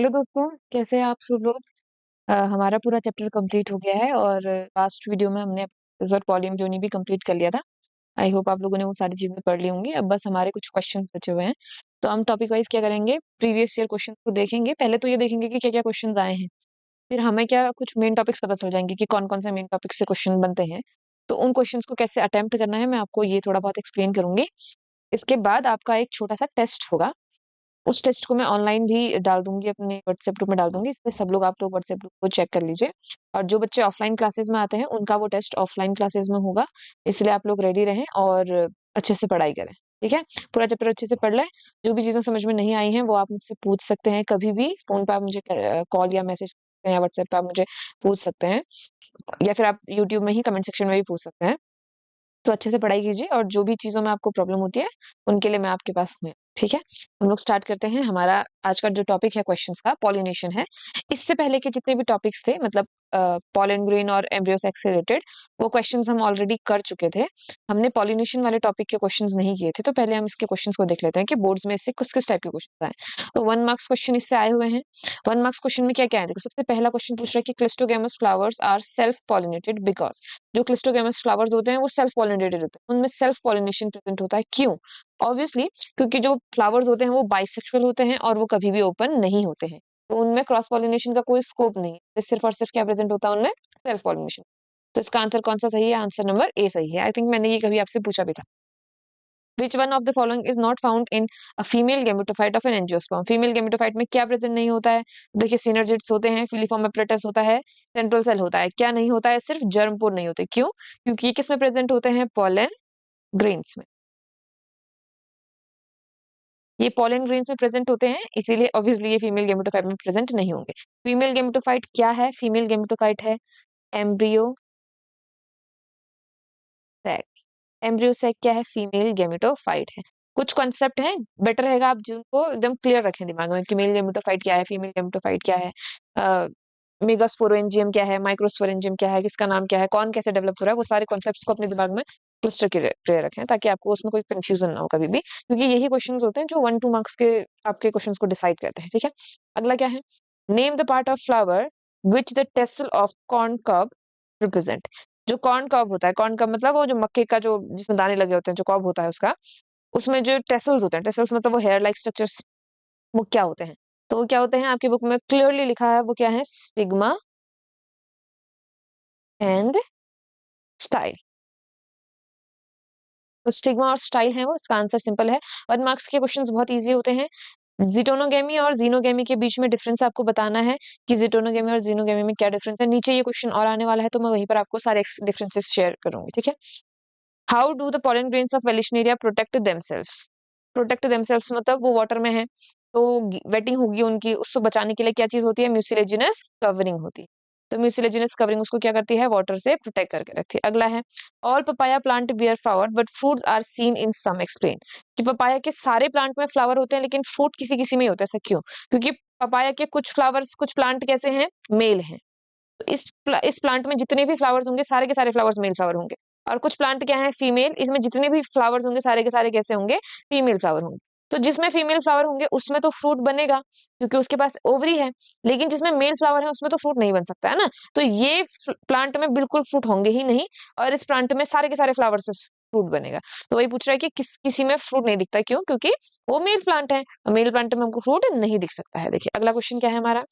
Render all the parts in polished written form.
Hello दोस्तों, कैसे हैं आप सब लोग। हमारा पूरा चैप्टर कंप्लीट हो गया है और लास्ट वीडियो में हमने और पॉलियम जोनी भी कंप्लीट कर लिया था। आई होप आप लोगों ने वो सारी चीजें पढ़ ली होंगी। अब बस हमारे कुछ क्वेश्चंस बचे हुए हैं, तो हम टॉपिक वाइज क्या करेंगे, प्रीवियस ईयर क्वेश्चंस को देखेंगे। पहले तो ये देखेंगे कि क्या क्या क्वेश्चंस आए हैं, फिर हमें क्या कुछ मेन टॉपिक्स पता चल जाएंगे कि कौन कौन से मेन टॉपिक से क्वेश्चन बनते हैं। तो उन क्वेश्चंस को कैसे अटेम्प्ट करना है मैं आपको ये थोड़ा बहुत एक्सप्लेन करूंगी। इसके बाद आपका एक छोटा सा टेस्ट होगा। उस टेस्ट को मैं ऑनलाइन भी डाल दूंगी, अपने व्हाट्सएप ग्रुप में डाल दूंगी। इसमें सब लोग, आप लोग व्हाट्सएप ग्रुप को चेक कर लीजिए। और जो बच्चे ऑफलाइन क्लासेस में आते हैं उनका वो टेस्ट ऑफलाइन क्लासेस में होगा, इसलिए आप लोग रेडी रहें और अच्छे से पढ़ाई करें। ठीक है, पूरा चैप्टर अच्छे से पढ़ लें। जो भी चीजें समझ में नहीं आई हैं वो आप मुझसे पूछ सकते हैं कभी भी। फोन पे आप मुझे कॉल या मैसेज सकते हैं, या व्हाट्सएप पे आप मुझे पूछ सकते हैं, या फिर आप यूट्यूब में ही कमेंट सेक्शन में भी पूछ सकते हैं। तो अच्छे से पढ़ाई कीजिए, और जो भी चीजों में आपको प्रॉब्लम होती है उनके लिए मैं आपके पास हूँ। ठीक है, हम लोग स्टार्ट करते हैं। हमारा आज का जो टॉपिक है क्वेश्चंस का, पॉलिनेशन है। इससे पहले के जितने भी टॉपिक्स थे, मतलब पॉलन ग्रेन और एम्ब्रियो सेक्स से रिलेटेड, वो क्वेश्चंस हम ऑलरेडी कर चुके थे। हमने पॉलिनेशन वाले टॉपिक के क्वेश्चंस नहीं किए थे। तो पहले हम इसके क्वेश्चंस को देख लेते हैं कि बोर्ड्स में इससे किस किस टाइप के क्वेश्चन आए। तो 1 मार्क्स क्वेश्चन इससे आए हुए हैं। 1 मार्क्स क्वेश्चन में क्या क्या है, देखो सबसे पहला क्वेश्चन पूछ रहा है कि cleistogamous flowers are self pollinated because. जो क्लिस्टोगेमस फ्लावर्स होते हैं वो सेल्फ पॉलिनेटेड होते हैं, उनमें सेल्फ पॉलिनेशन प्रेजेंट होता है। क्यों? ऑब्वियसली क्योंकि जो फ्लावर्स होते हैं वो बाइसेक्सुअल होते हैं और वो कभी भी ओपन नहीं होते हैं, तो उनमें क्रॉस पॉलिनेशन का कोई स्कोप नहीं है। तो सिर्फ और सिर्फ क्या प्रेजेंट होता है उनमें, सेल्फ पॉलिनेशन। तो इसका आंसर कौन सा सही है? आंसर नंबर ए सही है। आई थिंक मैंने ये कभी आपसे पूछा भी था। Which one of the following is not found in a female gametophyte of an angiosperm. Female gametophyte में क्या प्रेजेंट नहीं होता है? देखिए, सिनर्जिड्स होते हैं, फिलीफॉर्म एपरेटस होता है, सेंट्रल सेल होता है। क्या नहीं होता है? सिर्फ जर्मपोर नहीं होते। क्यों? क्योंकि ये किस में प्रेजेंट होते हैं? पॉलन ग्रेन्स में। ये पॉलन ग्रेन्स में प्रेजेंट होते हैं, इसीलिए ऑब्वियसली ये फीमेल गेमेटोफाइट में प्रेजेंट नहीं होंगे। फीमेल गेमेटोफाइट क्या है? फीमेल गेमेटोफाइट है एम्ब्रियो सैक। एम्ब्रियो सैक क्या है? फीमेल गेमेटोफाइट है। कुछ कॉन्सेप्ट हैं, बेटर रहेगा आप जिनको एकदम क्लियर रखें दिमाग में कि मेल गेमेटोफाइट क्या है, फीमेल गेमेटोफाइट क्या है, मेगास्पोरेंजियम क्या है, माइक्रोस्पोरेंजियम क्या है, किसका नाम क्या है, कौन कैसे डेवलप हो रहा है, वो सारे कॉन्सेप्ट्स को अपने दिमाग में क्लियर क्लियर रखें, ताकि आपको उसमें कोई कंफ्यूजन ना हो कभी भी, क्योंकि यही क्वेश्चंस होते हैं जो 1-2 मार्क्स के आपके क्वेश्चंस को डिसाइड करते हैं। ठीक है, अगला क्या है? Name the part of flower which the tassel of corn कब रिप्रेजेंट। जो कॉर्न कॉब होता है, कॉर्न कब मतलब वो जो मक्के का जो जिसमें दाने लगे होते हैं, जो कॉब होता है उसका, उसमें जो टेसल्स होते हैं, टेसल्स मतलब वो हेयर लाइक स्ट्रक्चर्स, वो क्या होते हैं? तो वो क्या होते हैं, आपकी बुक में क्लियरली लिखा है, वो क्या है? Stigma and style. तो स्टिग्मा और स्टाइल है वो, इसका आंसर सिंपल है। 1 मार्क्स के क्वेश्चंस बहुत इजी होते हैं। जिटोनोगेमी और जीनोगेमी के बीच में डिफरेंस आपको बताना है कि जिटोनोगेमी और जीनोगेमी में क्या डिफरेंस है। नीचे ये क्वेश्चन और आने वाला है, तो मैं वहीं पर आपको सारे डिफरेंसेस शेयर करूंगी। ठीक है, how do the pollen grains of Vallisneria protect themselves. Protect themselves मतलब वो वाटर में है, तो वेटिंग होगी उनकी, उसको बचाने के लिए क्या चीज होती है? म्यूसिलेजिनस कवरिंग होती है। तो म्यूसिलेजिनस कवरिंग उसको क्या करती है? वाटर से प्रोटेक्ट करके रखती है। अगला है, all papaya plant bear flower but fruits are seen in some, explain. कि पपाया के सारे प्लांट में फ्लावर होते हैं लेकिन फ्रूट किसी किसी में ही होता है। ऐसा क्यों? क्योंकि पपाया के कुछ फ्लावर्स, कुछ प्लांट कैसे हैं? मेल हैं। तो इस प्लांट में जितने भी फ्लावर्स होंगे, सारे के सारे फ्लावर्स मेल फ्लावर होंगे। और कुछ प्लांट क्या है? फीमेल। इसमें जितने भी फ्लावर्स होंगे, सारे के सारे कैसे होंगे? फीमेल फ्लावर होंगे। तो जिसमें फीमेल फ्लावर होंगे उसमें तो फ्रूट बनेगा, क्योंकि उसके पास ओवरी है। लेकिन जिसमें मेल फ्लावर है उसमें तो फ्रूट नहीं बन सकता है ना। तो ये प्लांट में बिल्कुल फ्रूट होंगे ही नहीं, और इस प्लांट में सारे के सारे फ्लावर से फ्रूट बनेगा। तो वही पूछ रहा है कि किसी में फ्रूट नहीं दिखता। क्यों? क्योंकि वो मेल प्लांट है, मेल प्लांट में हमको फ्रूट नहीं दिख सकता है। देखिए अगला क्वेश्चन क्या है हमारा।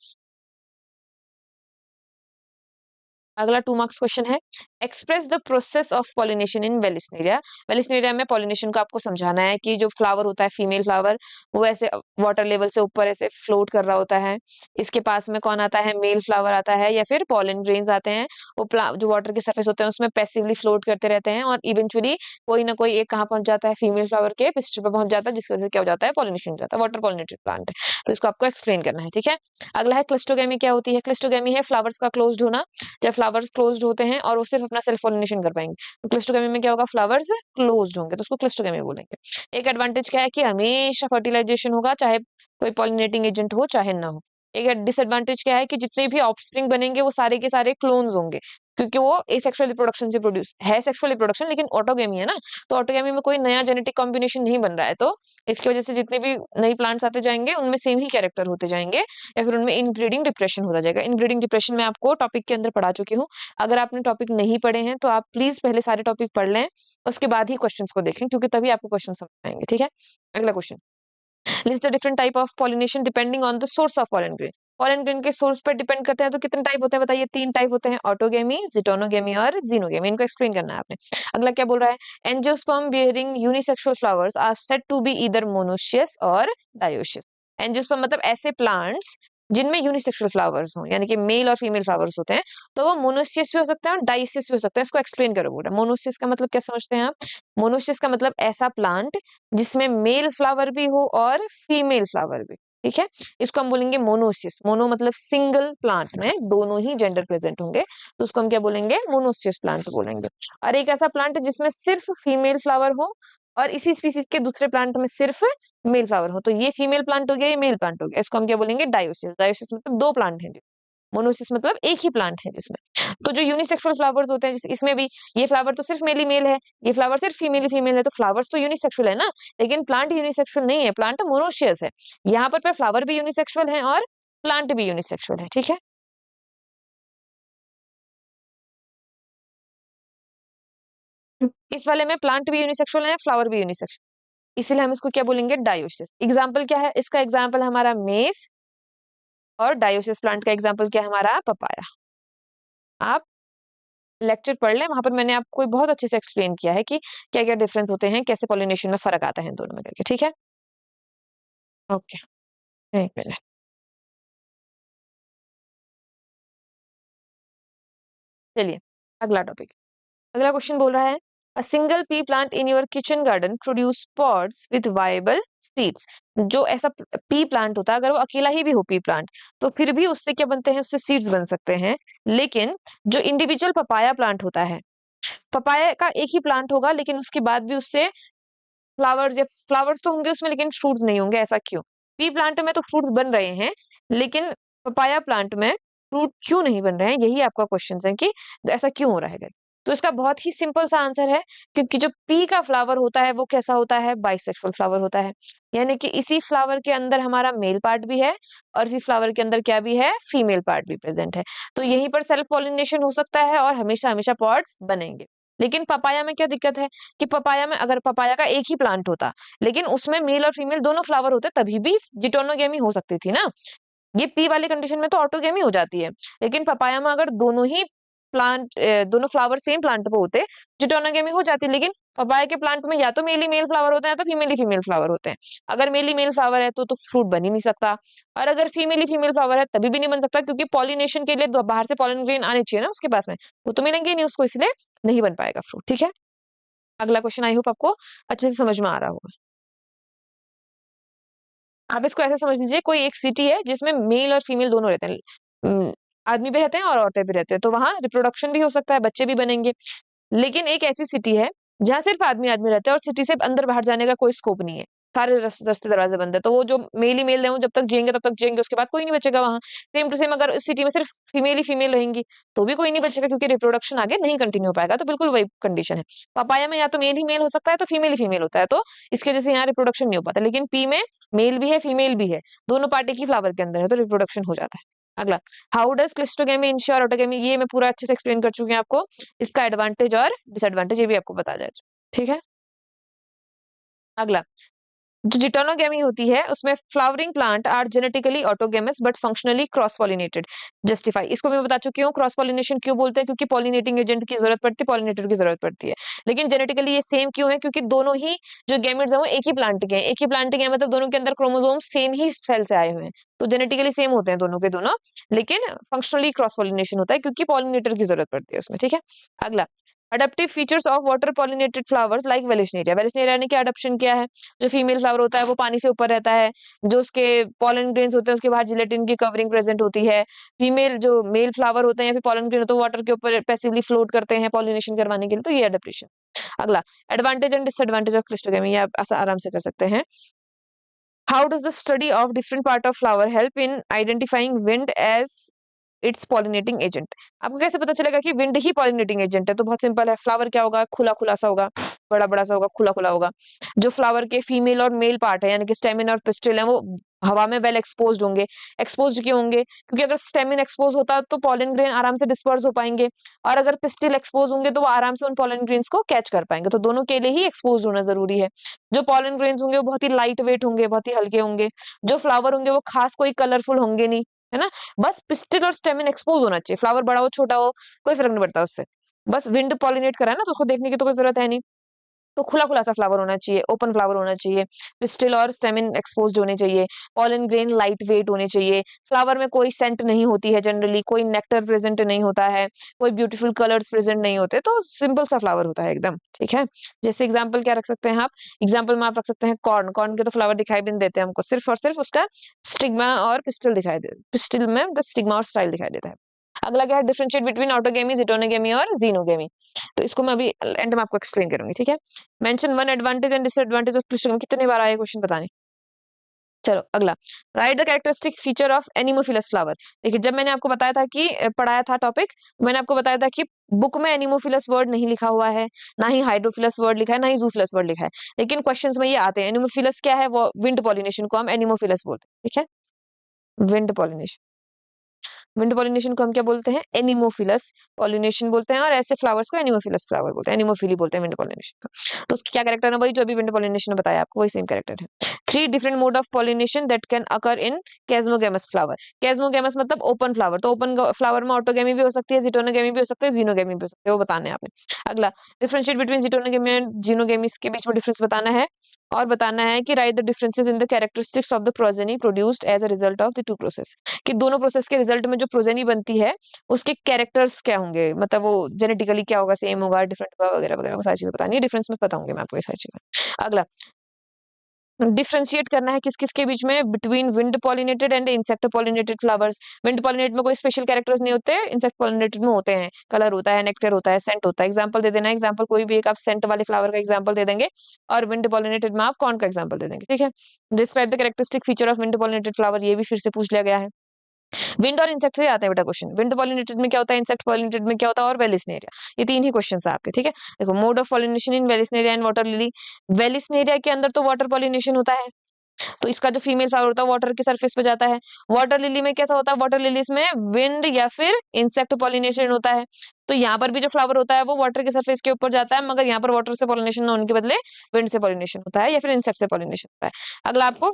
अगला 2 मार्क्स क्वेश्चन है, express the process of pollination in Vallisneria. Vallisneria में पॉलिनेशन को आपको समझाना है कि जो फ्लावर होता है, फीमेल फ्लावर, वो ऐसे वाटर लेवल से ऊपर ऐसे फ्लोट कर रहा होता है। इसके पास में कौन आता है? मेल फ्लावर आता है, या फिर पॉलन ग्रेन्स आते हैं। वो जो वाटर के सरफेस होते हैं उसमें पैसिवली फ्लोट करते रहते हैं, और इवेंचुअली कोई ना कोई एक कहाँ पहुंच जाता है? फीमेल फ्लावर के पिस्टल पर पहुंच जाता है, जिसकी वजह से क्या हो जाता है? पॉलिनेशन हो जाता है। वाटर पॉलिनेटेड प्लांट है, तो इसको आपको एक्सप्लेन करना है। ठीक है, अगला है क्लिस्टोगेमी। क्या होती है? क्लिस्टोगेमी है फ्लावर्स का क्लोज्ड होना। जब फ्लावर्स क्लोज्ड होते हैं और वो सिर्फ अपना सेल्फ पॉलिनेशन कर पाएंगे, तो क्लिस्टोगेमी में क्या होगा? फ्लावर्स क्लोज्ड होंगे, तो उसको क्लिस्टोगेमी बोलेंगे। एक एडवांटेज क्या है कि हमेशा फर्टिलाइजेशन होगा, चाहे कोई पॉलिनेटिंग एजेंट हो चाहे ना हो। एक डिसएडवांटेज क्या है कि जितने भी ऑफस्प्रिंग बनेंगे वो सारे के सारे क्लोन्स होंगे। क्योंकि वो एसेक्सुअल रिप्रोडक्शन से प्रोड्यूस है, सेक्सुअल रिप्रोडक्शन लेकिन ऑटोगेमी है ना, तो ऑटोगेमी में कोई नया जेनेटिक कॉम्बिनेशन नहीं बन रहा है, तो इसकी वजह से जितने भी नई प्लांट्स आते जाएंगे उनमें सेम ही कैरेक्टर होते जाएंगे, या फिर उनमें इनब्रीडिंग डिप्रेशन होता जाएगा। इनब्रीडिंग डिप्रेशन मैं आपको टॉपिक के अंदर पढ़ा चुकी हूँ। अगर आपने टॉपिक नहीं पढ़े हैं तो आप प्लीज पहले सारे टॉपिक पढ़ लें, उसके बाद ही क्वेश्चंस को देखें, क्योंकि तभी आपको क्वेश्चन समझ आएंगे। ठीक है, अगला question, list the different type of pollination depending on the source of pollen grain. Pollen grain के सोर्स पर डिपेंड करते हैं, तो कितने टाइप होते हैं बताइए? 3 टाइप होते हैं, ऑटोगेमी, जिटोनोगेमी और जीनोगेमी। इनको एक्सप्लेन करना है आपने। अगला क्या बोल रहा है? Angiosperm bearing unisexual flowers are said to be either monoecious और डायोशियस। एंजियोस्पर्म मतलब ऐसे प्लांट्स जिनमें यूनिसेक्सुअल फ्लावर्स हो, यानी कि मेल और फीमेल फ्लावर्स होते हैं, तो वो मोनोशियस भी हो सकते हैं और डायोशियस भी हो सकते हैं। इसको एक्सप्लेन करो पूरा। मोनोशियस का मतलब क्या समझते हैं आप? मोनोशियस का मतलब ऐसा प्लांट जिसमें मेल फ्लावर भी हो और फीमेल फ्लावर भी। ठीक है, इसको हम बोलेंगे मोनोसियस। मोनो मतलब सिंगल प्लांट में दोनों ही जेंडर प्रेजेंट होंगे, तो उसको हम क्या बोलेंगे? मोनोसियस प्लांट बोलेंगे। और एक ऐसा प्लांट है जिसमें सिर्फ फीमेल फ्लावर हो और इसी स्पीसीज के दूसरे प्लांट में सिर्फ मेल फ्लावर हो, तो ये फीमेल प्लांट हो गया, ये मेल प्लांट हो गया। इसको हम क्या बोलेंगे? डायोसिस। डायोसिस मतलब दो प्लांट हैं, मोनोसिस मतलब एक ही प्लांट है जिसमें। तो जो यूनिसेक्सुअल फ्लावर्स होते हैं, इसमें भी ये फ्लावर तो सिर्फ मेल ही मेल है, ये फ्लावर सिर्फ फीमेल ही फीमेल है, तो फ्लावर्स तो यूनिसेक्सुअल है ना, लेकिन प्लांट यूनिसेक्सुअल नहीं है, प्लांट मोनोशियस है। यहाँ पर फ्लावर भी यूनिसेक्सुअल है और प्लांट भी यूनिसेक्सुअल है। ठीक है, इस वाले में प्लांट भी यूनिसेक्सुअल है, फ्लावर भी यूनिसेक्सुअल, इसीलिए हम इसको क्या बोलेंगे? डायोसिस। एग्जाम्पल क्या है इसका? एग्जाम्पल हमारा मेस, और डायोसिस प्लांट का एग्जाम्पल क्या है हमारा? पपाया। आप लेक्चर पढ़ लें, वहां पर मैंने आपको बहुत अच्छे से एक्सप्लेन किया है कि क्या क्या डिफरेंस होते हैं, कैसे पॉलिनेशन में फर्क आता है इन दोनों में करके। ठीक है, ओके, एक मिनट। चलिए, अगला टॉपिक। अगला क्वेश्चन बोल रहा है, a single P plant in your kitchen garden produce pods with viable seeds. जो ऐसा पी प्लांट होता है, अगर वो अकेला ही भी हो पी प्लांट, तो फिर भी उससे क्या बनते हैं? उससे सीड्स बन सकते हैं। लेकिन जो इंडिविजुअल पपाया प्लांट होता है, पपाया का एक ही प्लांट होगा, लेकिन उसके बाद भी उससे फ्लावर्स, या फ्लावर्स तो होंगे उसमें लेकिन फ्रूट्स नहीं होंगे। ऐसा क्यों? पी प्लांट में तो फ्रूट्स बन रहे हैं, लेकिन पपाया प्लांट में फ्रूट क्यों नहीं बन रहे हैं? यही आपका क्वेश्चन है कि ऐसा क्यों हो रहा है। तो इसका बहुत ही सिंपल सा आंसर है, क्योंकि जो पी का फ्लावर होता है वो कैसा होता है? बाइसेक्सुअल फ्लावर होता है, यानी कि इसी फ्लावर के अंदर हमारा मेल पार्ट भी है और इसी फ्लावर के अंदर क्या भी है? फीमेल पार्ट भी प्रेजेंट है। तो यहीं पर सेल्फ पॉलिनेशन हो सकता है और हमेशा हमेशा पॉड्स बनेंगे। लेकिन पपाया में क्या दिक्कत है कि पपाया में अगर पपाया का एक ही प्लांट होता, लेकिन उसमें मेल और फीमेल दोनों फ्लावर होते, तभी भी जिटोनोगेमी हो सकती थी ना। ये पी वाली कंडीशन में तो ऑटोगेमी हो जाती है, लेकिन पपाया में अगर दोनों ही प्लांट, दोनों फ्लावर सेम प्लांट पे होते, जिटोनोगेमी हो जाती। लेकिन पपाया के प्लांट में या तो मेल ही मेल फ्लावर होते हैं, या तो फीमेल ही फीमेल फ्लावर होते हैं। अगर मेल ही मेल फ्लावर है तो फ्रूट बन ही नहीं सकता, और अगर फीमेल ही फीमेल फ्लावर है तभी भी नहीं बन सकता, क्योंकि पॉलिनेशन के लिए बाहर से पॉलन ग्रेन आने चाहिए ना उसके पास में, वो तो मिलेंगे ही नहीं उसको, इसलिए नहीं बन पाएगा फ्रूट। ठीक है, अगला क्वेश्चन आई होप आपको अच्छे से समझ में आ रहा होगा। आप इसको ऐसे समझ लीजिए, कोई एक सिटी है जिसमें मेल और फीमेल दोनों रहते हैं। आदमी भी रहते हैं और औरतें भी रहते हैं, तो वहां रिप्रोडक्शन भी हो सकता है, बच्चे भी बनेंगे। लेकिन एक ऐसी सिटी है जहाँ सिर्फ आदमी आदमी रहते हैं और सिटी से अंदर बाहर जाने का कोई स्कोप नहीं है, सारे रास्ते दरवाजे बंद है, तो वो जो मेल ही मेल है वो जब तक जिएंगे तब तक जिएंगे, उसके बाद कोई नहीं बचेगा वहां। सेम टू सेम अगर उस सिटी में सिर्फ फीमेल ही फीमेल रहेंगी तो भी कोई नहीं बचेगा, क्योंकि रिप्रोडक्शन आगे नहीं कंटिन्यू हो पाएगा। तो बिल्कुल वही कंडीशन है। पपाया में या तो मेल ही मेल हो सकता है, तो फीमेल ही फीमेल होता है, तो इसकी वजह से यहाँ रिप्रोडक्शन नहीं हो पाता। लेकिन पी में मेल भी है फीमेल भी है, दोनों पार्टी की फ्लावर के अंदर है, तो रिप्रोडक्शन हो जाता है। अगला, how does cleistogamy ensure autogamy. ये मैं पूरा अच्छे से एक्सप्लेन कर चुकी हूँ आपको, इसका एडवांटेज और डिसएडवांटेज ये भी आपको बता जाए। ठीक है, अगला, जो जिटोनोगेमी होती है उसमें flowering plant are genetically autogamous but functionally cross pollinated. Justify, इसको मैं बता चुकी हूँ क्रॉस पॉलिनेशन क्यों बोलते हैं, क्योंकि पॉलिनेटिंग एजेंट की जरूरत पड़ती है, पॉलिनेटर की जरूरत पड़ती है। लेकिन जेनेटिकली ये सेम क्यों है? क्योंकि दोनों ही जो गैमेट्स हैं वो एक ही प्लांट के हैं, एक ही प्लांट के हैं, मतलब दोनों के अंदर क्रोमोसोम सेम ही सेल से आए हुए हैं, तो जेनेटिकली सेम होते हैं दोनों के दोनों। लेकिन फंक्शनली क्रॉस पॉलिनेशन होता है क्योंकि पॉलिनेटर की जरूरत पड़ती है उसमें। ठीक है, अगला, adaptive features of water pollinated flowers like Vallisneria. Vallisneria ने क्या अडप्शन किया है? जो फीमेल फ्लावर होता है वो पानी से ऊपर रहता है, जो उसके पॉलन ग्रेन्स होते हैं उसके बाहर जिलेटिन की कवरिंग प्रेजेंट होती है। फीमेल जो मेल फ्लावर होते हैं या फिर पॉलन ग्रेन होते हैं वाटर के ऊपर पैसिवली फ्लोट करते हैं पॉलिनेशन करवाने के लिए, तो ये अडेप्टेशन। अगला, advantage and disadvantage of cleistogamy, ये आप आराम से कर सकते हैं। How does the study of different part of flower help in identifying wind as its pollinating agent. आपको कैसे पता चलेगा कि विंड ही पॉलिनेटिंग एजेंट है? तो बहुत सिंपल है, फ्लावर क्या होगा, खुला खुला सा होगा, बड़ा बड़ा सा होगा, खुला खुला होगा। जो फ्लावर के फीमेल और मेल पार्ट है, यानी कि स्टेमिन और पिस्टिल है, वो हवा में वेल एक्सपोज्ड होंगे। एक्सपोज्ड क्यों होंगे? क्योंकि अगर स्टेमिन एक्सपोज होता तो पॉलन ग्रेन आराम से डिस्पर्स हो पाएंगे, और अगर पिस्टिल एक्सपोज होंगे तो वो आराम से उन पॉलन ग्रेन्स को कैच कर पाएंगे। तो दोनों के लिए ही एक्सपोज होना जरूरी है। जो पॉलन ग्रेन्स होंगे वो बहुत ही लाइट वेट होंगे, बहुत ही हल्के होंगे। जो फ्लावर होंगे वो खास कोई कलरफुल होंगे नहीं, है ना। बस पिस्टिल और स्टेमिन एक्सपोज होना चाहिए, फ्लावर बड़ा हो छोटा हो कोई फर्क नहीं पड़ता उससे। बस विंड पॉलिनेट करा है ना, तो उसको देखने की तो कोई जरूरत है नहीं। तो खुला खुला सा फ्लावर होना चाहिए, ओपन फ्लावर होना चाहिए, पिस्टिल और स्टेमिन एक्सपोज्ड होने चाहिए, पॉलन ग्रेन लाइट वेट होने चाहिए, फ्लावर में कोई सेंट नहीं होती है, जनरली कोई नेक्टर प्रेजेंट नहीं होता है, कोई ब्यूटीफुल कलर्स प्रेजेंट नहीं होते, तो सिंपल सा फ्लावर होता है एकदम, ठीक है। जैसे एग्जाम्पल क्या रख सकते हैं आप? एग्जाम्पल में आप रख सकते हैं कॉर्न। कॉर्न के तो फ्लावर दिखाई भी नहीं देते हमको, सिर्फ और सिर्फ उसका स्टिग्मा और पिस्टिल दिखाई दे, पिस्टिल में बस स्टिग्मा और स्टाइल दिखाई देता है। अगला क्या है? डिफरेंशिएट बिटवीन ऑटोगेमी, जिटोनोगेमी और जीनोगेमी। तो इसको मैं अभी एंड में आपको एक्सप्लेन करूंगी, ठीक है। Mention one advantage and disadvantage of cleistogamy. कितने बार आया क्वेश्चन पता नहीं। चलो अगला, right the characteristic feature of anemophilous flower. देखिए, जब मैंने आपको बताया था कि पढ़ाया था टॉपिक, मैंने आपको बताया था कि बुक में एनिमोफिलस वर्ड नहीं लिखा हुआ है, ना ही हाइड्रोफिलस वर्ड लिखा है, ना ही जूफिलस वर्ड लिखा है, लेकिन क्वेश्चंस में ये आते हैं। एनिमोफिलस क्या है? वो विंड पॉलिनेशन को हम एनिमोफिलस बोलते हैं, ठीक है, विंड पॉलिनेशन। विंड पॉलिनेशन को हम क्या बोलते हैं? एनिमोफिलस पॉलिनेशन बोलते हैं, और ऐसे फ्लावर्स को एनिमोफिलस फ्लावर बोलते हैं, एनिमोफिली बोलते हैं विंड पॉलिनेशन को। तो उसकी क्या कैरेक्टर है? वही जो अभी विंड पॉलिनेशन ने बताया आपको, वही सेम कैरेक्टर है। Three different mode of pollination that can occur in chasmogamous flower. Chasmogamous मतलब ओपन फ्लावर, तो ओपन फ्लावर में ऑटोगेमी भी हो सकती है, जिटोनोगेमी भी हो सकती है, जीनोगेमी भी हो सकती है, वो बताने हैं आपने। अगला, डिफरेंशिएट बिटवीन जिटोनोगेमी एंड जीनोगेमी, के बीच में डिफरेंस बताना है, और बताना है कि write the differences in the characteristics of the progeny produced as a result of the two process. कि दोनों प्रोसेस के रिजल्ट में जो प्रोजेनी बनती है उसके कैरेक्टर्स क्या होंगे, मतलब वो जेनेटिकली क्या होगा, सेम होगा, डिफरेंट होगा, वगैरह वगैरह, वो सारी चीजें बतानी है। डिफरेंस में बताऊंगी मैं आपको ये सारी चीजें। अगला, डिफरेंशिएट करना है किस किस के बीच में? Between wind pollinated and insect pollinated flowers. Wind pollinated में कोई स्पेशल कैरेक्टर्स नहीं होते, इंसेक्ट पॉलिनेटेड में होते हैं, कलर होता है, नेक्टर होता है, सेंट होता है। एग्जांपल दे देना है, एग्जांपल कोई भी एक आप सेंट वाले फ्लावर का एग्जांपल दे देंगे, और विंड पॉलिनेटेड में आप कौन का एग्जांपल दे देंगे, ठीक है। Describe the characteristic feature of wind pollinated flower, ये भी फिर से पूछ लिया गया है। विंड और इंसेक्ट से आता है बेटा क्वेश्चन। विंड पॉलिनेटेड में क्या होता है, इंसेक्ट पॉलिनेटेड में क्या होता है, और वेलिस्नेरिया, ये तीन ही क्वेश्चन है आपके, ठीक है। देखो, mode of pollination in Vallisneria and water lily. Vallisneria के अंदर तो वाटर पॉलिनेशन होता है, तो इसका जो फीमेल फ्लावर होता है वाटर के सरफेस पे जाता है। वाटर लिली में कैसा होता है? वाटर लिलीज में विंड या फिर इंसेक्ट पॉलिनेशन होता है। तो यहाँ पर भी जो फ्लावर होता है वो वाटर के सरफेस के ऊपर जाता है, मगर यहाँ पर वाटर से पॉलिनेशन ना होने के बदले विंड से पॉलिनेशन होता है, या फिर इंसेक्ट से पॉलिनेशन होता है। अगला आपको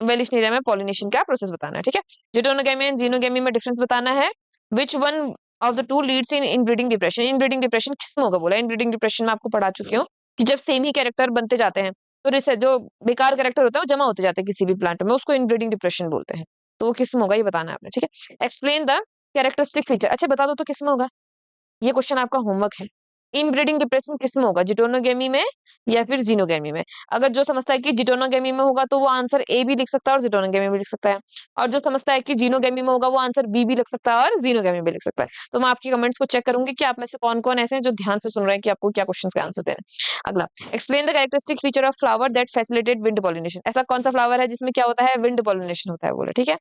वेलिस्नेरिया में पॉलिनेशन का प्रोसेस बताना है, ठीक है। जिटोनोगेमी एंड जीनोगेमी में डिफरेंस बताना है। Which one of the to leads in inbreeding depression. Inbreeding depression किसमें होगा बोला? इनब्रीडिंग डिप्रेशन में आपको पढ़ा चुकी हूँ कि जब सेम ही कैरेक्टर बनते जाते हैं, तो रिसे जो बेकार कैरेक्टर होता है वो जमा होते जाते हैं किसी भी प्लांट में, उसको इनब्रीडिंग डिप्रेशन बोलते हैं। तो वो किसमें होगा ये बताना है आपने, ठीक है। Explain the characteristic feature. अच्छा बता दो तो किसमें होगा, ये क्वेश्चन आपका होमवर्क है। इनब्रीडिंग डिप्रेशन किसमें होगा, जिटोनोगेमी में या फिर जीनोगेमी में? अगर जो समझता है कि जिटोनोगेमी में होगा तो वो आंसर ए भी लिख सकता है और जिटोनोगेमी भी लिख सकता है, और जो समझता है कि जीनोगेमी में होगा वो आंसर बी भी लिख सकता है और जीनोगेमी भी लिख सकता है। तो मैं आपकी कमेंट्स को चेक करूंगी कि आप में से कौन कौन ऐसे हैं जो ध्यान से सुन रहे हैं कि आपको क्या क्वेश्चन का आंसर देना है। अगला, explain the characteristic feature of flower that facilitate wind pollination. ऐसा कौन सा फ्लावर है जिसमें क्या होता है, विंड पॉलिनेशन होता है, बोले, ठीक है।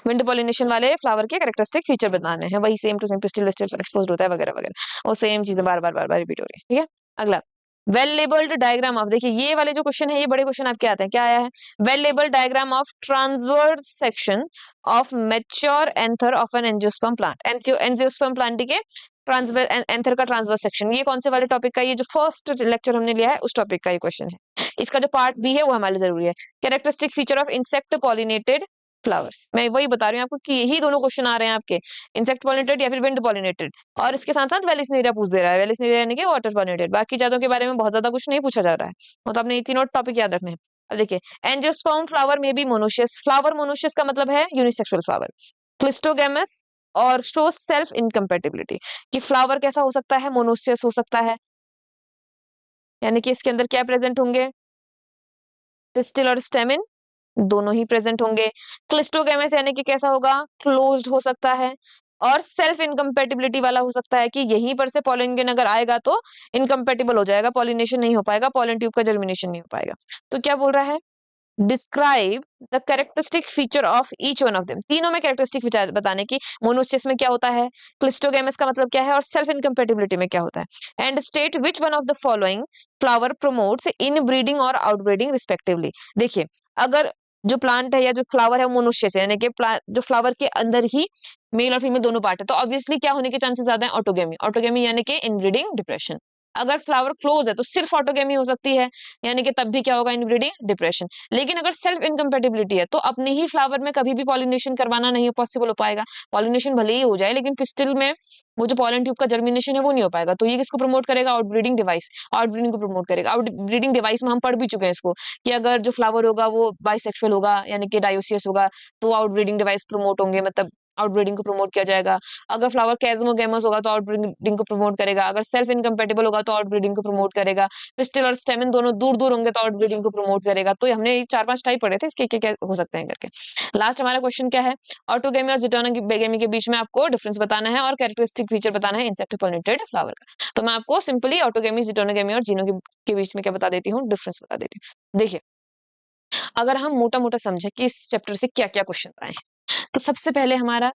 विंड पॉलिनेशन वाले फ्लावर के कैरेक्टरिस्टिक फीचर बताने हैं, वही सेम टू सेम पिस्टिल विस्टिल एक्सपोज्ड होता है, वगैरह वगैरह, वो सेम चीजें बार बार बार बार रिपीट हो रही है, ठीक है। अगला, वेल लेबल्ड डायग्राम ऑफ। देखिए ये वाले जो क्वेश्चन है, ये बड़े क्वेश्चन आपके आते हैं, क्या आया है? Well labelled diagram of transverse section of mature anther of an angiosperm plant. Angiosperm plant के ट्रांसवर्स एंथर का ट्रांसवर्स सेक्शन, ये कौन से वाले टॉपिक का? ये जो फर्स्ट लेक्चर हमने लिया है उस टॉपिक का ये क्वेश्चन है। इसका जो पार्ट बी है वो हमारे लिए जरूरी है। Characteristic feature of insect pollinated flowers, मैं वही बता रही हूँ आपको कि यही दोनों क्वेश्चन आ रहे हैं आपके, इंसेक्ट पॉलिनेटेड या फिर विंड पॉलिनेटेड, और इसके साथ साथ वेलिस्नेरिया पूछ दे रहा है। वेलिस्नेरिया यानी कि वाटर पॉलिनेटेड, बाकी जातों के बारे में बहुत ज्यादा कुछ नहीं पूछा जा रहा है, मतलब आपने ये तीनों टॉपिक याद रखने हैं। अब देखिए, एंजियोस्पर्म फ्लावर में भी मोनोशियस फ्लावर, मोनोशियस का मतलब है यूनिसेक्सुअल फ्लावर, क्लिस्टोगेमस और शो सेल्फ इनकम्पेटिबिलिटी, कि फ्लावर कैसा हो सकता है, मोनोशियस हो सकता है, यानी कि इसके अंदर क्या प्रेजेंट होंगे, पिस्टिल और स्टेमिन दोनों ही प्रेजेंट होंगे। क्लिस्टोगेमस यानी कि कैसा होगा, क्लोज्ड हो सकता है, और सेल्फ इनकम्पेटिबिलिटी वाला हो सकता है कि यहीं पर से पॉलन ग्रेन अगर आएगा तो इनकम्पेटिबल हो जाएगा, पॉलिनेशन नहीं हो पाएगा, पॉलन ट्यूब का जर्मिनेशन नहीं हो पाएगा। तो क्या बोल रहा है, describe the characteristic feature of each one of them. तीनों में कैरेक्टरिस्टिक फीचर बताने की, मोनोसिस में क्या होता है, क्लिस्टोगेमस का मतलब क्या है, और सेल्फ इनकम्पेटिबिलिटी में क्या होता है। And state which one of the following flower promotes in breeding और आउट ब्रीडिंग रिस्पेक्टिवली। देखिए, अगर जो प्लांट है या जो फ्लावर है वो मोनोसिस है, यानी कि जो फ्लावर के अंदर ही मेल और फीमेल दोनों पार्ट है, तो ऑब्वियसली क्या होने के चांसेस ज्यादा है, ऑटोगेमी। ऑटोगेमी यानी कि इनब्रीडिंग डिप्रेशन। अगर फ्लावर क्लोज है तो सिर्फ ऑटोगेमी हो सकती है, यानी कि तब भी क्या होगा, इनब्रीडिंग डिप्रेशन। लेकिन अगर सेल्फ इनकम्पेटिबिलिटी है तो अपने ही फ्लावर में कभी भी पॉलिनेशन करवाना नहीं पॉसिबल हो पाएगा। पॉलिनेशन भले ही हो जाए लेकिन पिस्टिल में वो जो पॉलन ट्यूब का जर्मिनेशन है वो नहीं हो पाएगा। तो ये किसको प्रमोट करेगा, आउटब्रीडिंग डिवाइस। आउटब्रीडिंग को प्रमोट करेगा। आउटब्रीडिंग डिवाइस में हम पढ़ भी चुके हैं इसको, कि अगर जो फ्लावर होगा वो बाइसेक्सुअल होगा यानी कि डायोसियस होगा तो आउटब्रीडिंग डिवाइस प्रमोट होंगे, मतलब आउटब्रीडिंग को प्रमोट किया जाएगा। अगर फ्लावर कैज़मोगेमस होगा तो आउटब्रीडिंग को प्रमोट करेगा। अगर सेल्फ इनकम्पेटिबल होगा तो आउटब्रीडिंग को प्रमोट करेगा। पिस्टिल और स्टेमन दोनों दूर दूर होंगे तो आउटब्रीडिंग को प्रमोट करेगा। तो हमने 4-5 टाइप पढ़े थे इसके, क्या हो सकते हैं करके। लास्ट हमारा क्वेश्चन क्या है, ऑटोगेमी और जिटोनोगेमी के बीच में आपको डिफरेंस बताना है और कैरेक्टरिस्टिक फीचर बताना है इंसेक्ट पॉलिनेटेड फ्लावर का। तो मैं आपको सिंपली ऑटोगेमी, जिटोनोगेमी और जीनो के बीच में क्या बता देती हूँ, डिफरेंस बता देती हूँ। देखिए, अगर हम मोटा मोटा समझे कि इस चैप्टर से क्या क्या क्वेश्चन आए हैं, तो सबसे पहले हमारा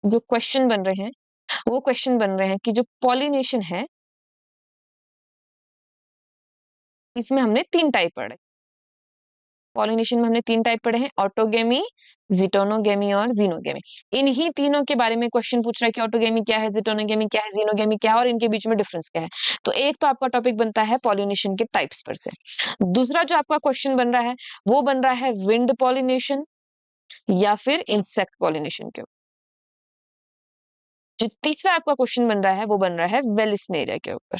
जो क्वेश्चन बन रहे हैं वो क्वेश्चन बन रहे हैं कि जो पॉलिनेशन है इसमें हमने 3 टाइप पढ़े। पॉलिनेशन में हमने 3 टाइप पढ़े हैं, ऑटोगेमी, जिटोनोगेमी और जीनोगेमी। इन्हीं तीनों के बारे में क्वेश्चन पूछ रहा है कि ऑटोगेमी क्या है, जिटोनोगेमी क्या है, जीनोगेमी क्या है और इनके बीच में डिफरेंस क्या है। तो एक तो आपका टॉपिक बनता है पॉलिनेशन के टाइप्स पर से। दूसरा जो आपका क्वेश्चन बन रहा है वो बन रहा है विंड पॉलिनेशन या फिर इंसेक्ट पॉलिनेशन के। जो तीसरा आपका क्वेश्चन बन रहा है वो बन रहा है वेलिस्नेरिया के ऊपर।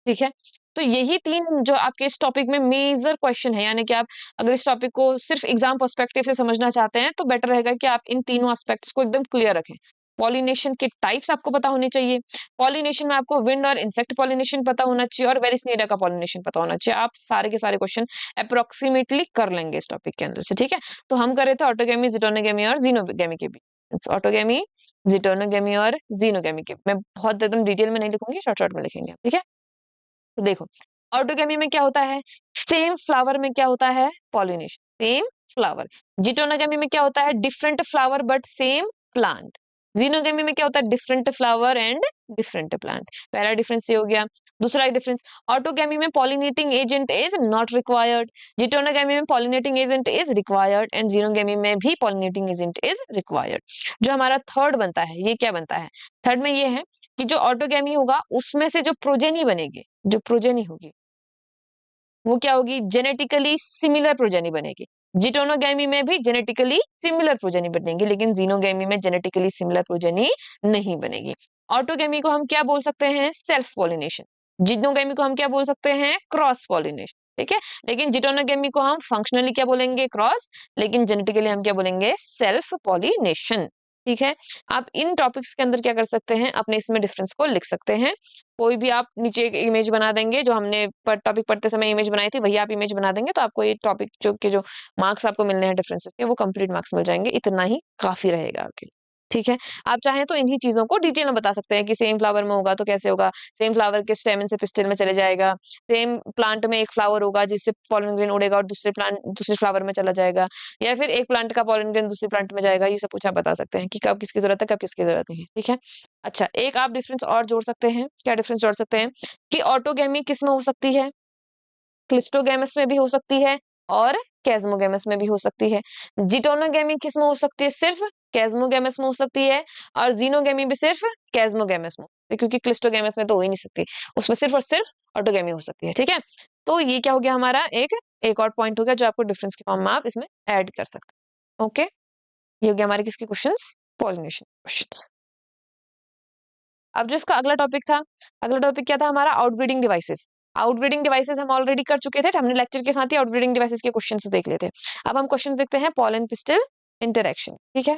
ठीक है, तो यही 3 जो आपके इस टॉपिक में मेजर क्वेश्चन है, यानी कि आप अगर इस टॉपिक को सिर्फ एग्जाम पर्सपेक्टिव से समझना चाहते हैं तो बेटर रहेगा कि आप इन तीनों एस्पेक्ट्स को एकदम क्लियर रखें। पॉलिनेशन के टाइप्स आपको पता होने चाहिए। पॉलिनेशन में आपको विंड और इंसेक्ट पॉलिनेशन पता होना चाहिए और वेरिस्नेरिया का पॉलिनेशन पता होना चाहिए। आप सारे के सारे क्वेश्चन अप्रोक्सीमेटली कर लेंगे इस टॉपिक के अंदर से। ठीक है, तो हम कर रहे थे ऑटोगेमी, जिटोनोगेमी और जीनोगेमी के बीच। ऑटोगेमी, जिटोनोगेमी और जीनोगेमी के, मैं बहुत एकदम डिटेल में नहीं लिखूंगी, शॉर्ट शॉर्ट में लिखेंगे। ठीक है, तो देखो, ऑटोगेमी में क्या होता है, सेम फ्लावर में क्या होता है, पॉलिनेशन, सेम फ्लावर। जिटोनोगेमी में क्या होता है, different flower but same plant. Xenogamy में क्या होता है, different flower and different plant. पहला डिफरेंस ये हो गया। दूसरा डिफरेंस, ऑटोगेमी में pollinating agent is not required, geitonogamy में pollinating agent is required and xenogamy में भी पॉलिनेटिंग एजेंट इज रिक्वायर्ड। जो हमारा थर्ड बनता है, ये क्या बनता है, थर्ड में ये है कि जो ऑटोगेमी होगा उसमें से जो प्रोजेनी बनेगी, जो प्रोजेनी होगी वो क्या होगी, जेनेटिकली सिमिलर प्रोजेनी बनेगी। जिटोनोगेमी में भी जेनेटिकली सिमिलर प्रोजेनी बनेगी, लेकिन जीनोगेमी में जेनेटिकली सिमिलर प्रोजेनी नहीं बनेगी। ऑटोगेमी को हम क्या बोल सकते हैं, सेल्फ पॉलिनेशन। जिटोनोगेमी को हम क्या बोल सकते हैं, क्रॉस पॉलिनेशन। ठीक है, लेकिन जिटोनोगेमी को हम फंक्शनली क्या बोलेंगे, क्रॉस, लेकिन जेनेटिकली हम क्या बोलेंगे, सेल्फ पॉलिनेशन। ठीक है, आप इन टॉपिक्स के अंदर क्या कर सकते हैं, अपने इसमें डिफरेंस को लिख सकते हैं। कोई भी आप नीचे एक इमेज बना देंगे, जो हमने टॉपिक पढ़ते समय इमेज बनाई थी वही आप इमेज बना देंगे तो आपको ये टॉपिक जो मार्क्स आपको मिलने हैं डिफरेंसेस के वो कंप्लीट मार्क्स मिल जाएंगे। इतना ही काफी रहेगा आपके लिए। ठीक है, आप चाहें तो इन्हीं चीजों को डिटेल में बता सकते हैं कि सेम फ्लावर में होगा तो कैसे होगा, सेम फ्लावर के स्टेमन से पिस्टिल में चले जाएगा, सेम प्लांट में एक फ्लावर होगा जिससे पॉलन ग्रेन उड़ेगा और दूसरे फ्लावर में चला जाएगा, या फिर एक प्लांट का पॉलन ग्रेन दूसरे प्लांट में जाएगा। ये सब कुछ आप बता सकते हैं कि कब किसकी जरूरत है, कब किसकी जरूरत नहीं है। ठीक है, अच्छा, एक आप डिफरेंस और जोड़ सकते हैं। क्या डिफरेंस जोड़ सकते हैं कि ऑटोगेमी किस में हो सकती है, क्लिस्टोगेमस में भी हो सकती है और कैज़मोगेमस में भी हो सकती है। जिटोनोगेमी किस में हो सकती है, सिर्फ कैज़मोगेमस में हो सकती है, और जीनोगेमी भी सिर्फ कैज़मोगेमस में, क्योंकि क्लिस्टोगेमस में तो हो ही नहीं सकती, उसमें सिर्फ और सिर्फ ऑटोगेमी हो सकती है। ठीक है, तो ये क्या हो गया हमारा, एक एक और पॉइंट हो गया जो आपको डिफरेंस के फॉर्म में आप इसमें ऐड कर सकते हैं। ओके, ये हो गया हमारे किसके क्वेश्चंस, पॉलिनेशन क्वेश्चंस। अब जो इसका अगला टॉपिक था, अगला टॉपिक क्या था हमारा, आउटब्रीडिंग डिवाइसेस। आउटब्रीडिंग डिवाइसेस हम ऑलरेडी कर चुके थे, हमने लेक्चर के साथ ही आउटब्रीडिंग डिवाइसेस के क्वेश्चंस देख लेते हैं। अब हम क्वेश्चन देखते हैं, पॉलन पिस्टिल इंटरेक्शन। ठीक है,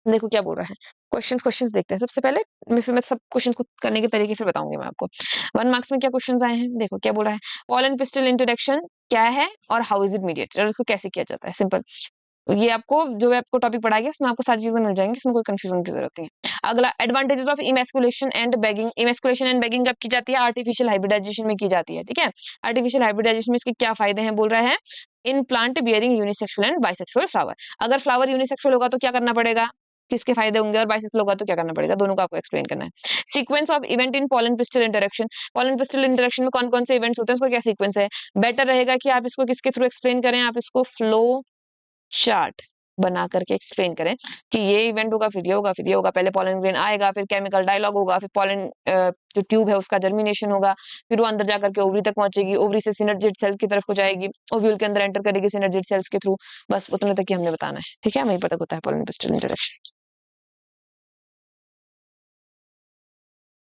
देखो क्या बोल रहा है, क्वेश्चंस देखते हैं सबसे पहले। मैं सब क्वेश्चन को करने के तरीके फिर बताऊंगी मैं आपको। 1 मार्क्स में क्या क्वेश्चंस आए हैं, देखो क्या बोल रहा है, पॉलन पिस्टिल इंटरेक्शन क्या है और हाउ इज इट मीडिएटेड, और इसको कैसे किया जाता है, सिंपल। ये आपको जो मैं आपको टॉपिक पढ़ाएगी उसमें आपको सारी चीजें मिल जाएंगी, इसमें कोई कंफ्यूजन की जरूरत नहीं है। अगला, advantages of emasculation and bagging. Emasculation and bagging कब की जाती है? आर्टिफिशियल हाइब्रिडाइजेशन में की जाती है, ठीक है। आर्टिफिशियल हाइब्रिडाइजेशन में इसके क्या फायदे हैं बोल रहे हैं, in plant bearing unisexual and bisexual flower. अगर फ्लावर यूनिसेक्सुअल होगा तो क्या करना पड़ेगा, किसके फायदे होंगे, और बाइसेक्सुअल होगा तो क्या करना पड़ेगा, दोनों को आपको एक्सप्लेन करना है। Sequence of event in pollen pistil interaction. Pollen pistil interaction में कौन कौन से इवेंट्स होते हैं, उसका क्या सीक्वेंस है। बेटर रहेगा कि आप इसको किसके थ्रू एक्सप्लेन करें, आप इसको फ्लो चार्ट बना करके एक्सप्लेन करें कि ये इवेंट होगा, फिर ये होगा, फिर ये होगा, पहले पॉलन ग्रेन आएगा, फिर केमिकल डायलॉग होगा, फिर पॉलन जो ट्यूब है उसका जर्मिनेशन होगा, फिर वो अंदर जाकर के ओवरी तक पहुंचेगी, ओवरी से सिनर्जिड सेल की तरफ को जाएगी, ओव्यूल के अंदर एंटर करेगी सिनर्जिड सेल्स के थ्रू। बस उतने तक ही हमने बताना है, ठीक है, हमें पता होता है पॉलन पिस्टल इंटरेक्शन।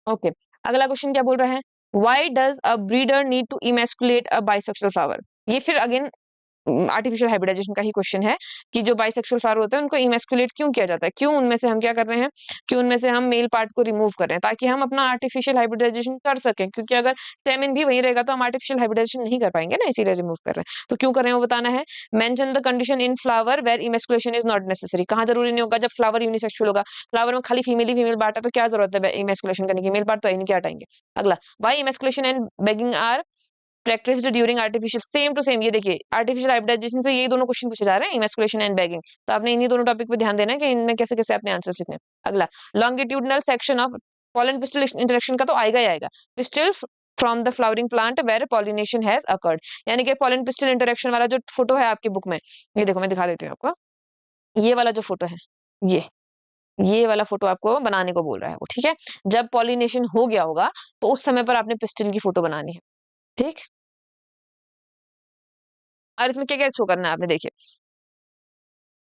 ओके, अगला क्वेश्चन क्या बोल रहा है, why does a breeder need to emasculate a bisexual flower. ये फिर अगेन आर्टिफिशियल हाइब्रिडाइजेशन का ही क्वेश्चन है कि जो बाइसेक्सुअल फ्लावर होते हैं उनको इमेस्कुलेट क्यों किया जाता है, क्यों उनमें से हम क्या कर रहे हैं, क्यों उनमें से हम मेल पार्ट को रिमूव कर रहे हैं, ताकि हम अपना आर्टिफिशियल हाइब्रिडाइजेशन कर सकें, क्योंकि अगर स्टेमिन भी वही रहेगा तो हम आर्टिफिशियल हाइब्रिडाइजेशन नहीं कर पाएंगे ना, इसीलिए रिमूव कर रहे हैं। तो क्यों कर रहे हैं वो बताना है। Mention the condition in flower where emasculation is not necessary. कहाँ जरूरी नहीं होगा, जब फ्लावर यूनिसेक्सुअल होगा, फ्लावर में खाली फीमेल ही फीमेल पार्ट है तो क्या जरूरत है इमेस्कुलेशन करने की, मेल पार्ट तो है नहीं, क्या हटाएंगे। अगला, why emasculation and bagging are practised during artificial, same to same, ये देखिए आर्टिफिशियल हाइब्रिडाइजेशन से यही दोनों क्वेश्चन पूछे जा रहे हैं, इमेस्कुलेशन एंड बैगिंग। तो आपने इन्हीं दोनों टॉपिक पे ध्यान देना है कि इनमें कैसे कैसे आपने आंसर लिखने हैं। अगला, longitudinal section of pollen pistil interaction का तो आएगा ही आएगा। Pistil from the flowering plant where pollination has occurred, यानी कि पॉलन पिस्टल इंटरेक्शन वाला जो फोटो है आपकी बुक में, ये देखो मैं दिखा देती हूँ आपको, ये वाला जो फोटो है, ये ये वाला फोटो आपको बनाने को बोल रहा है वो, ठीक है। जब पॉलिनेशन हो गया होगा तो उस समय पर आपने पिस्टल की फोटो बनानी है, ठीक। और इसमें क्या क्या शो करना है आपने, देखिए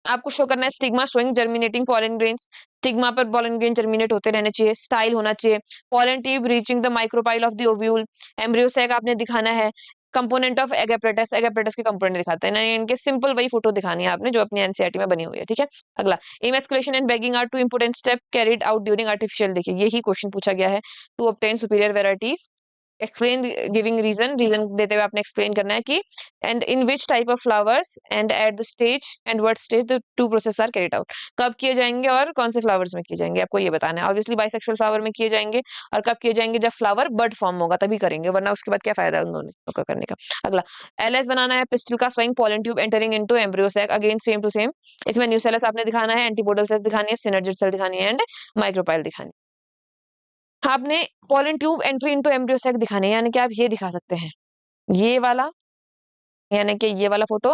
आपको शो करना है stigma showing germinating pollen grains, stigma पर पॉलन ग्रेन जर्मिनेट होते रहने चाहिए, स्टाइल होना चाहिए, pollen tube reaching the micropyle of the ovule, embryo sac आपने दिखाना है, कंपोनेंट ऑफ एगेप्रेटस, एगेप्रेटस के कंपोनेंट दिखाते हैं ना, इनके सिंपल वही फोटो दिखानी है आपने जो अपनी एनसीईआरटी में बनी हुई है, ठीक है। अगला, emasculation and bagging are two important step carried out during artificial, देखिए यही क्वेश्चन पूछा गया है, to obtain superior varieties, explain giving reason, reason देते हुए आपने एक्सप्लेन करना है कि and in which type of flowers and at the stage and what stage the two process are carried out, कब किए जाएंगे और कौन से फ्लावर्स में किए जाएंगे, आपको ये बताना है। ऑब्वियसली बाइसेक्सुअल फ्लावर में किए जाएंगे, और कब किए जाएंगे, जब फ्लावर बड फॉर्म होगा तभी करेंगे, वरना उसके बाद क्या फायदा है उन दोनों का करने का। अगला, एलएस बनाना है, पिस्टल का showing pollen tube entering into embryo sac, again same to same, इसमें न्यूसेलस आपने दिखाना है, एंटीपोडल सेल्स दिखानी है, सिनर्जिड सेल दिखानी है, एंड माइक्रोपाइल दिखानी है। आपने pollen tube entry into embryo sac दिखानी है, यानी कि आप ये दिखा सकते हैं, ये वाला, यानी कि ये वाला फोटो,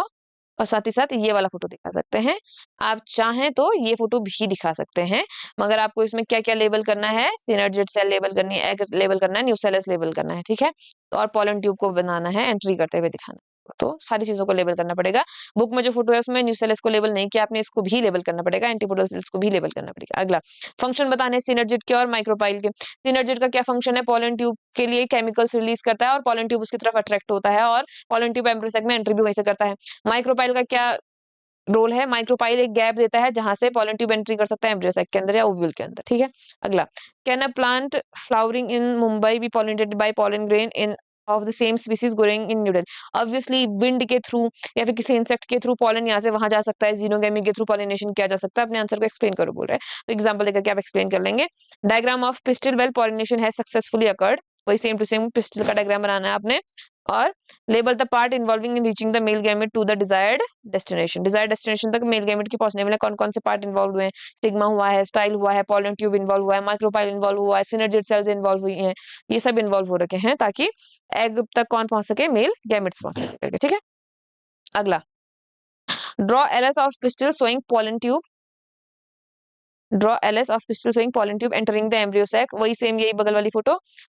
और साथ ही साथ ये वाला फोटो दिखा सकते हैं। आप चाहें तो ये फोटो भी दिखा सकते हैं, मगर आपको इसमें क्या क्या लेबल करना है, सिनर्जिड सेल लेबल करनी है, एग लेबल करना है, न्यूसेलस लेबल करना है, ठीक है। और पॉलन ट्यूब को बनाना है, एंट्री करते हुए दिखाना है, तो सारी चीजों को लेबल करना पड़ेगा। बुक में जो फोटो है उसमें न्यूसेलस को लेबल नहीं किया आपने, इसको भी लेबल करना पड़ेगा, एंटीपोडल सेल्स को भी लेबल करना पड़ेगा। अगला, फंक्शन बताने सिनर्जिड के और माइक्रोपाइल के। सिनर्जिड का क्या फंक्शन है, पॉलन ट्यूब के लिए केमिकल्स रिलीज करता है और पॉलन ट्यूब उसकी तरफ अट्रैक्ट होता है, और पॉलन ट्यूब एम्ब्रियो सैक में एंट्री भी वहीं से करता है। माइक्रोपाइल का क्या रोल है, माइक्रोपाइल एक गैप देता है जहां से पॉलन ट्यूब एंट्री कर सकता है एम्ब्रियो सैक के अंदर या ओव्यूल के अंदर, ठीक है। अगला, can a plant flowering in Mumbai be pollinated by pollen grain in of the same species growing in New Delhi. Obviously wind के थ्रू या फिर किसी इंसेक्ट के थ्रू पॉलन यहाँ से वहां जा सकता है, जीनोगेमी के थ्रू पॉलिनेशन किया जा सकता है। अपने आंसर को एक्सप्लेन करो बोल रहे हैं, तो एग्जांपल देकर के आप एक्सप्लेन कर लेंगे। Diagram of pistil well pollination है सक्सेसफुली अकर्ड, वही सेम टू सेम पिस्टिल का डायग्राम बनाना है आपने। और label the part involving in reaching the male gamete to the desired destination, desired destination तक मेल गैमेट की पहुंचने में कौन कौन से पार्ट इन्वॉल्व हुए हैं, सिग्मा हुआ है, स्टाइल हुआ है, पॉलन ट्यूब इन्वॉल्व हुआ है, माइक्रोपाइल इन्वॉल्व हुआ है, सिनर्जिड सेल्स इन्वॉल्व हुई हैं, ये सब इन्वॉल्व हो रखे हैं ताकि एग तक कौन पहुंच सके, मेल गैमेट्स पहुंच सके, ठीक है। अगला, draw LS of pistil showing pollen tube, draw LS of pistil showing pollen tube entering the embryo sac, वही सेम यही बगल वाली photo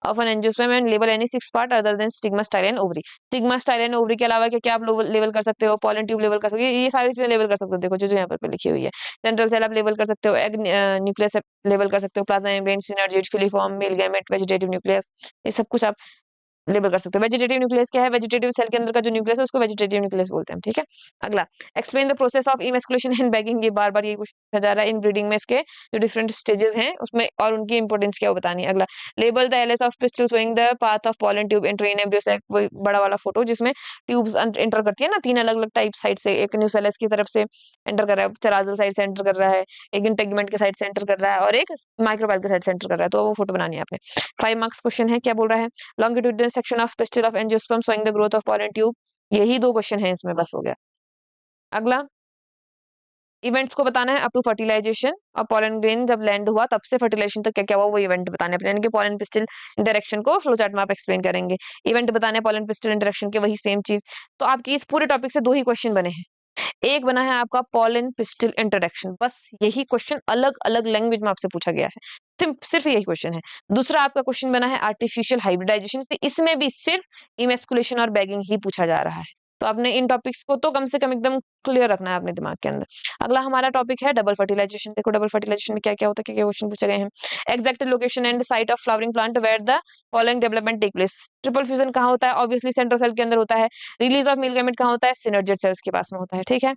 of an angiosperm and label any six part other than stigma style and ovary. Stigma style and ovary के अलावा क्या क्या आप level कर सकते हो, पॉलन ट्यूब लेवल कर सकते हो, ये सारी चीजें लेवल कर सकते हो, देखो जो जो यहाँ पर लिखी हुई है। सेंट्रल सेल आप लेवल कर सकते हो, एग न्यूक्लियस लेवल कर सकते हो, plasma membrane, synergid, filiform, male gamete, vegetative nucleus, ये सब कुछ आप लेबल कर सकते हो। वेजिटेटिव न्यूक्लियस क्या है? वेजिटेटिव सेल के अंदर का जो न्यूक्लियस है उसको वेजिटेटिव न्यूक्लियस बोलते हैं, ठीक है। अगला, explain the process of emasculation in bagging. ये बार बार ये क्वेश्चन पूछा जा रहा है। इन ब्रीडिंग में इसके जो डिफरेंट स्टेजेस हैं उसमें और उनकी इंपॉर्टेंस क्या वो बतानी है। अगला, label the LS of pistil showing the path of pollen tube entry embryo sac. वो बड़ा वाला फोटो जिसमें ट्यूब्स एंटर करती है ना, तीन अलग अलग टाइप साइड से, एक न्यूसेलस की तरफ से एंटर कर रहा है, चराजल साइड से एंटर कर रहा है, एक इंटेगमेंट के साइड से एंटर कर रहा है और एक माइक्रोबाइल के साइड से एंटर कर रहा है। तो वो फोटो बनानी है आपने। 5 मार्क्स क्वेश्चन है। क्या बोल रहा है? Longitudinal section of pistol of angiosperm showing the growth of pollen tube. यही 2 क्वेश्चन है इसमें, बस हो गया। अगला, इवेंट्स को बताना है अप टू फर्टिलाइजेशन। और पॉलन ग्रेन जब लैंड हुआ तब से फर्टिलाइजेशन तक क्या क्या हुआ वो इवेंट बताने हैं, यानी कि पॉलन पिस्टल इंटरेक्शन को फ्लो चार्ट में आप एक्सप्लेन करेंगे। इवेंट बताने हैं पॉलन पिस्टल इंटरेक्शन के, वही सेम चीज। तो आपकी इस पूरे टॉपिक से 2 ही क्वेश्चन बने हैं। एक बना है आपका पॉलन पिस्टल इंटरेक्शन, बस यही क्वेश्चन अलग अलग लैंग्वेज में आपसे पूछा गया है। सिर्फ यही क्वेश्चन है। दूसरा आपका क्वेश्चन बना है आर्टिफिशियल हाइब्रिडाइजेशन, इसमें भी सिर्फ इमेस्कुलेशन और बैगिंग ही पूछा जा रहा है। तो आपने इन टॉपिक्स को तो कम से कम एकदम क्लियर रखना है अपने दिमाग के अंदर। अगला हमारा टॉपिक है डबल फर्टिलाइजेशन। देखो डबल फर्टिलाइजेशन में क्या क्या होता है, क्या क्या क्वेश्चन पूछे गए हैं। Exact location and site of flowering plant where the following development take place. Triple fusion कहाँ होता है? ऑब्वियसली सेंट्रल सेल के अंदर होता है। रिलीज ऑफ मिल्क गैमेट कहाँ होता है? सिनर्जिड सेल्स के पास में होता है, ठीक है।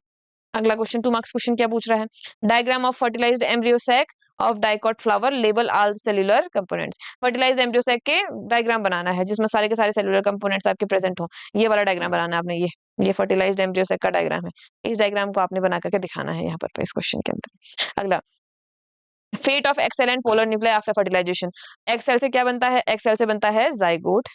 अगला क्वेश्चन 2 मार्क्स क्वेश्चन क्या पूछ रहा है? Diagram of fertilized embryo sac of dicot flower, label all cellular components. Fertilized embryo sac के डायग्राम बनाना है जिसमें सारे के सारे सेल्यूलर कंपोनेंट्स आपके प्रेजेंट हो। ये वाला डायग्राम बनाना है आपने। ये फर्टिलाइज्ड एम्ब्रियो सैक का डायग्राम है। इस डायग्राम को आपने बना करके दिखाना है यहाँ पर इस क्वेश्चन के अंदर। अगला, fate of egg cell and polar nuclei after fertilization. Egg cell से क्या बनता है? एक्सेल से बनता है जाइगोट।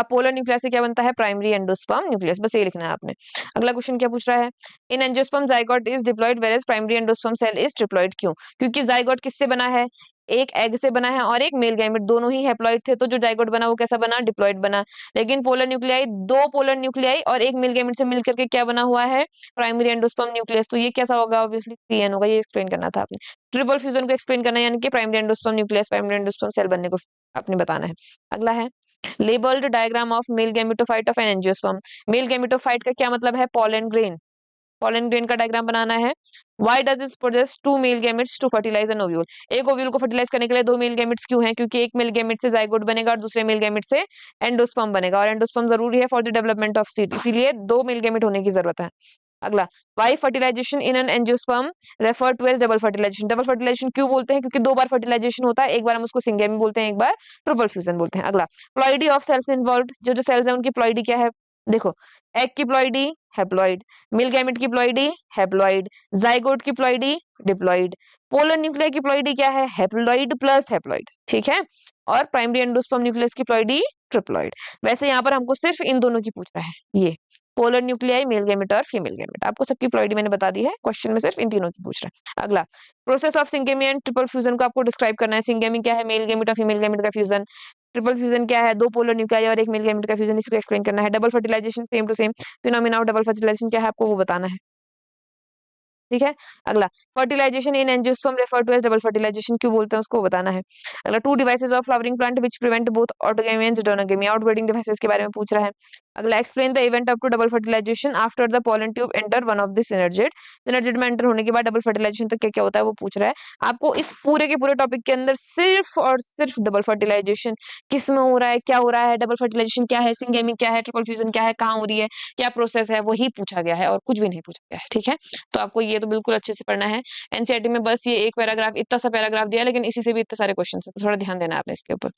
पोलर न्यूक्लियस से क्या बनता है? Primary endosperm nucleus. बस ये लिखना है आपने। अगला क्वेश्चन क्या पूछ रहा है? In angiosperm zygote is diploid whereas primary endosperm cell is triploid. क्यों? क्योंकि जाइगोट किससे बना है? एक एग से बना है और एक मेल गैमेट, दोनों ही हैप्लॉइड थे, तो जो जाइगोट बना वो कैसा बना? डिप्लॉयड बना। लेकिन पोलर न्यूक्लियाई, 2 पोलर न्यूक्लियाई और एक मेल गैमेट से मिलकर के क्या बना हुआ है? Primary endosperm nucleus. तो ये कैसा होगा? ऑब्वियसली सीएन होगा। ये एक्सप्लेन करना था आपने। ट्रिपल फ्यूजन को एक्सप्लेन करना है, यानी कि primary endosperm nucleus, primary endosperm cell बनने को आपने बताना है। अगला है labelled diagram of male gametophyte of an angiosperm. Male gametophyte का क्या मतलब है? Pollen grain. पॉलन ग्रेन का डायग्राम बनाना है। Why does it produce 2 male gametes to fertilize an ovule. एक ओव्यूल को फर्टिलाइज करने के लिए 2 मेल गैमेट्स क्यों हैं? क्योंकि एक मेल गैमेट से जाइगोट बनेगा और दूसरे मेल गैमेट से एंडोस्पर्म बनेगा, और एंडोस्पर्म जरूरी है for the development of seed, इसीलिए 2 मेल गैमेट होने की जरूरत है। अगला, why fertilization in an angiosperm refer to as double fertilization. Double fertilization क्यों बोलते हैं? क्योंकि 2 बार फर्टिलाइजेशन होता है, एक बार हम उसको सिंगेमी बोलते हैं, एक बार ट्रिपल फ्यूजन बोलते हैं। अगला, प्लॉइडी ऑफ सेल्स इन्वॉल्व। जो सेल्स है उनकी प्लॉइडी क्या है? देखो, एग की प्लॉइडी हैप्लॉइड, मिल गैमेट की प्लॉइडी हैप्लॉइड, जाइगोट की प्लॉइडी डिप्लॉइड, पोलर न्यूक्लियर की प्लॉइडी क्या है? हैप्लॉइड प्लस हैप्लॉइड, ठीक है। और प्राइमरी एंडोस्पर्म न्यूक्लियस की प्लॉइडी ट्रिप्लॉइड। वैसे यहाँ पर हमको सिर्फ इन दोनों की पूछ रहा है, ये पोलर न्यूक्लियाई, मेल गैमेट और फीमेल गैमेट। आपको सबकी प्लॉइडी मैंने बता दी है, क्वेश्चन में सिर्फ इन तीनों की पूछ रहा है। अगला, process of syngamy and triple fusion को आपको डिस्क्राइब करना है। सिंगेमी क्या है? मेल गैमेट और फीमेल गैमेट का फ्यूजन। ट्रिपल फ्यूजन क्या है? 2 पोलर न्यूक्लियाई और एक मेल गैमेट का फ्यूजन, इसको एक्सप्लेन करना है। Double fertilization same to same. Phenomena of double fertilization क्या है आपको वो बताना है, ठीक है। अगला, fertilization in angiosperm refer to as double fertilization क्यों बोलते हैं उसको बताना है। अगला, 2 devices of flowering plant which prevent both autogamy and geitonogamy. Outbreeding devices के बारे में पूछ रहा है। अगला, explain the event up to double fertilization after the pollen tube enter one of the synergid. Synergid में एंटर होने के बाद डबल फर्टिलाइजेशन तक क्या क्या होता है वो पूछ रहा है। आपको इस पूरे के पूरे टॉपिक के अंदर सिर्फ और सिर्फ डबल फर्टिलाइजेशन किस में हो रहा है, क्या हो रहा है, डबल फर्टिलाइजेशन क्या है, सिंगेमी क्या है, ट्रिपल फ्यूजन क्या है, कहाँ हो रही है, क्या प्रोसेस है, वही पूछा गया है और कुछ भी नहीं पूछा गया है, ठीक है। तो आपको ये तो बिल्कुल अच्छे से पढ़ना है। एनसीईआरटी में बस ये एक पैराग्राफ, इतना सा पैराग्राफ दिया, लेकिन इसी से भी इतने सारे क्वेश्चन है, तो थोड़ा ध्यान देना है आपने इसके ऊपर।